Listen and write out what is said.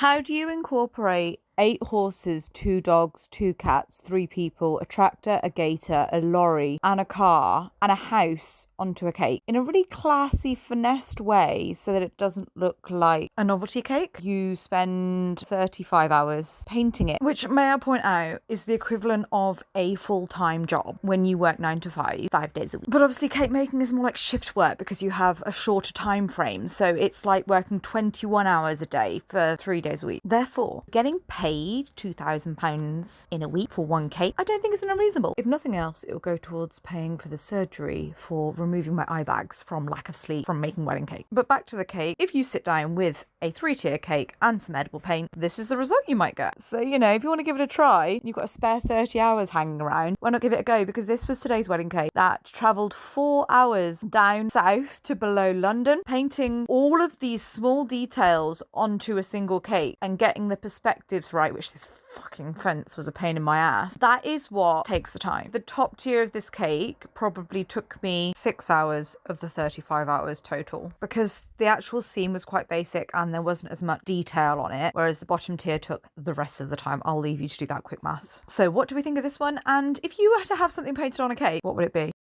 How do you incorporate 8 horses, 2 dogs, 2 cats, 3 people, a tractor, a gator, a lorry, and a car, and a house onto a cake in a really classy, finessed way so that it doesn't look like a novelty cake? You spend 35 hours painting it, which, may I point out, is the equivalent of a full-time job when you work 9 to 5, 5 days a week. But obviously cake making is more like shift work because you have a shorter time frame. So it's like working 21 hours a day for 3 days a week. Therefore, getting paid £2,000 in a week for one cake, I don't think is unreasonable. If nothing else, it will go towards paying for the surgery for removing my eye bags from lack of sleep from making wedding cake. But back to the cake, if you sit down with a 3-tier cake and some edible paint, this is the result you might get. So, if you want to give it a try, you've got a spare 30 hours hanging around, why not give it a go? Because this was today's wedding cake that travelled 4 hours down south to below London, painting all of these small details onto a single cake and getting the perspectives right, which this fucking fence was a pain in my ass. That is what takes the time. The top tier of this cake probably took me 6 hours of the 35 hours total because the actual scene was quite basic and there wasn't as much detail on it, whereas the bottom tier took the rest of the time. I'll leave you to do that quick maths. So what do we think of this one? And if you were to have something painted on a cake, what would it be?